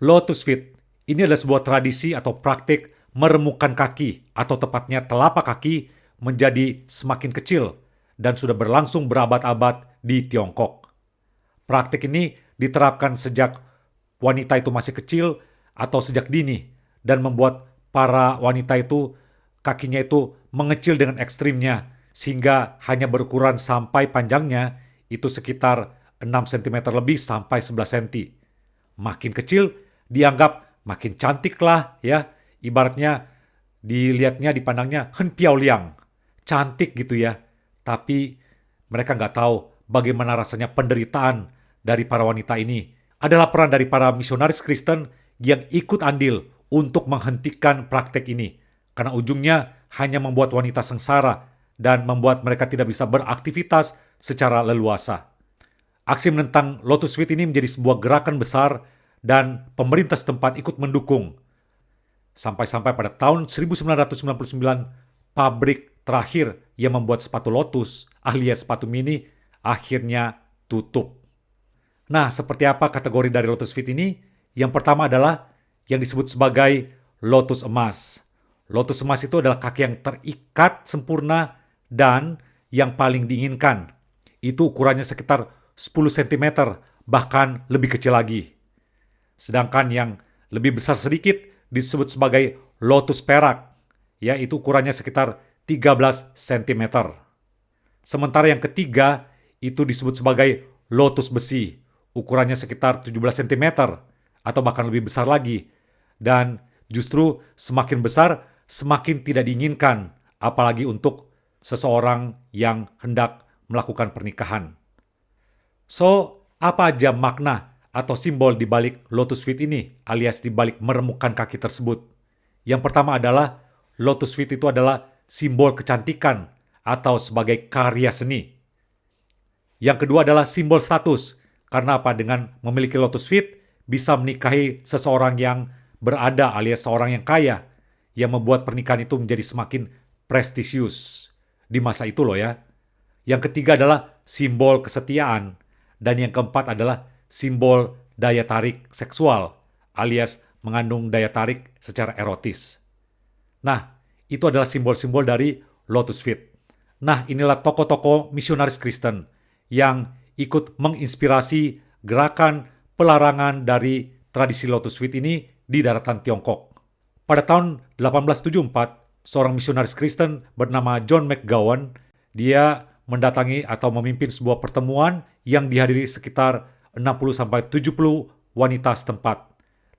Lotus Feet ini adalah sebuah tradisi atau praktik meremukkan kaki atau tepatnya telapak kaki menjadi semakin kecil dan sudah berlangsung berabad-abad di Tiongkok. Praktik ini diterapkan sejak wanita itu masih kecil atau sejak dini dan membuat para wanita itu kakinya itu mengecil dengan ekstrimnya sehingga hanya berukuran sampai panjangnya itu sekitar 6 cm lebih sampai 11 cm. Makin kecil dianggap makin cantik lah ya. Ibaratnya dilihatnya dipandangnya hen piao liang. Cantik gitu ya. Tapi mereka nggak tahu bagaimana rasanya penderitaan dari para wanita ini. Adalah peran dari para misionaris Kristen yang ikut andil untuk menghentikan praktek ini. Karena ujungnya hanya membuat wanita sengsara dan membuat mereka tidak bisa beraktivitas secara leluasa. Aksi menentang Lotus Feet ini menjadi sebuah gerakan besar dan pemerintah setempat ikut mendukung. Sampai-sampai pada tahun 1999, pabrik terakhir yang membuat sepatu Lotus alias sepatu mini akhirnya tutup. Nah, seperti apa kategori dari Lotus Feet ini? Yang pertama adalah yang disebut sebagai Lotus Emas. Lotus Emas itu adalah kaki yang terikat sempurna dan yang paling diinginkan. Itu ukurannya sekitar 10 cm, bahkan lebih kecil lagi. Sedangkan yang lebih besar sedikit disebut sebagai Lotus Perak, yaitu ukurannya sekitar 13 cm. Sementara yang ketiga itu disebut sebagai Lotus Besi, ukurannya sekitar 17 cm atau bahkan lebih besar lagi. Dan justru semakin besar, semakin tidak diinginkan, apalagi untuk seseorang yang hendak melakukan pernikahan. So, apa aja makna atau simbol di balik Lotus Feet ini, alias di balik meremukkan kaki tersebut? Yang pertama adalah Lotus Feet itu adalah simbol kecantikan atau sebagai karya seni. Yang kedua adalah simbol status. Karena apa? Dengan memiliki Lotus Feet, bisa menikahi seseorang yang berada alias seorang yang kaya, yang membuat pernikahan itu menjadi semakin prestisius di masa itu loh ya. Yang ketiga adalah simbol kesetiaan. Dan yang keempat adalah simbol daya tarik seksual, alias mengandung daya tarik secara erotis. Nah, itu adalah simbol-simbol dari Lotus Feet. Nah, inilah tokoh-tokoh misionaris Kristen yang ikut menginspirasi gerakan pelarangan dari tradisi Lotus Feet ini di daratan Tiongkok. Pada tahun 1874, seorang misionaris Kristen bernama John McGowan, dia mendatangi atau memimpin sebuah pertemuan yang dihadiri sekitar 60-70 wanita setempat.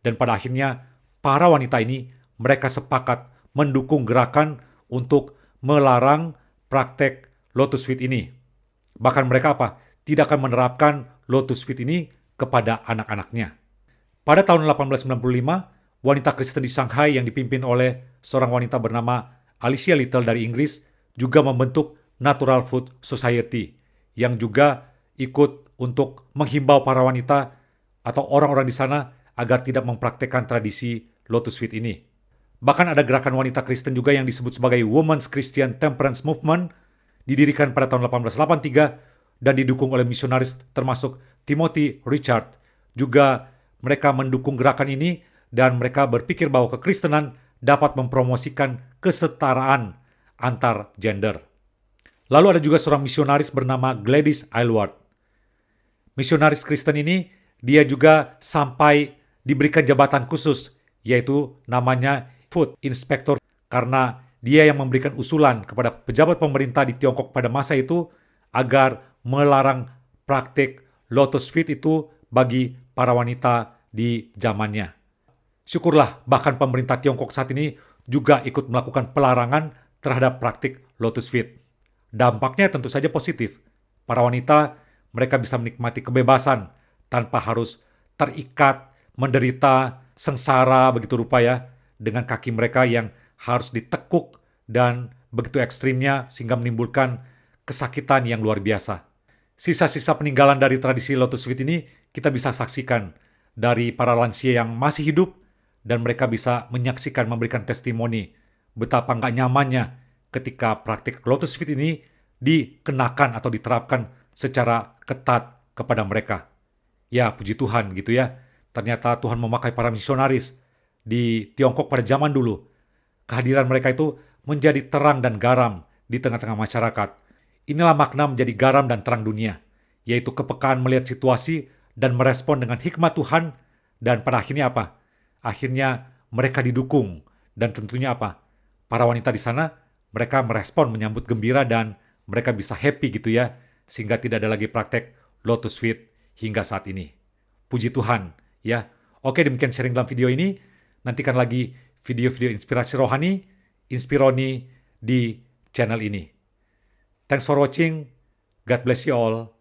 Dan pada akhirnya, para wanita ini mereka sepakat mendukung gerakan untuk melarang praktek Lotus Feet ini. Bahkan mereka tidak akan menerapkan Lotus Feet ini kepada anak-anaknya. Pada tahun 1895, wanita Kristen di Shanghai yang dipimpin oleh seorang wanita bernama Alicia Little dari Inggris juga membentuk Natural Food Society yang juga ikut untuk menghimbau para wanita atau orang-orang di sana agar tidak mempraktekkan tradisi Lotus Feet ini. Bahkan ada gerakan wanita Kristen juga yang disebut sebagai Women's Christian Temperance Movement, didirikan pada tahun 1883 dan didukung oleh misionaris termasuk Timothy Richard. Juga mereka mendukung gerakan ini dan mereka berpikir bahwa kekristenan dapat mempromosikan kesetaraan antar gender. Lalu ada juga seorang misionaris bernama Gladys Aylward. Misionaris Kristen ini, dia juga sampai diberikan jabatan khusus, yaitu namanya Food Inspector, karena dia yang memberikan usulan kepada pejabat pemerintah di Tiongkok pada masa itu agar melarang praktik Lotus Feet itu bagi para wanita di zamannya. Syukurlah, bahkan pemerintah Tiongkok saat ini juga ikut melakukan pelarangan terhadap praktik Lotus Feet. Dampaknya tentu saja positif. Para wanita, mereka bisa menikmati kebebasan tanpa harus terikat, menderita, sengsara begitu rupa ya, dengan kaki mereka yang harus ditekuk dan begitu ekstrimnya sehingga menimbulkan kesakitan yang luar biasa. Sisa-sisa peninggalan dari tradisi Lotus Feet ini kita bisa saksikan dari para lansia yang masih hidup dan mereka bisa menyaksikan, memberikan testimoni betapa nggak nyamannya ketika praktik Lotus Feet ini dikenakan atau diterapkan secara ketat kepada mereka. Ya, puji Tuhan gitu ya. Ternyata Tuhan memakai para misionaris di Tiongkok pada zaman dulu. Kehadiran mereka itu menjadi terang dan garam di tengah-tengah masyarakat. Inilah makna menjadi garam dan terang dunia, yaitu kepekaan melihat situasi dan merespon dengan hikmat Tuhan, dan pada akhirnya apa? Akhirnya mereka didukung, dan tentunya apa? Para wanita di sana, mereka merespon menyambut gembira dan mereka bisa happy gitu ya, sehingga tidak ada lagi praktek lotus feet hingga saat ini. Puji Tuhan, ya. Oke, demikian sharing dalam video ini. Nantikan lagi video-video inspirasi rohani, Inspironi di channel ini. Thanks for watching. God bless you all.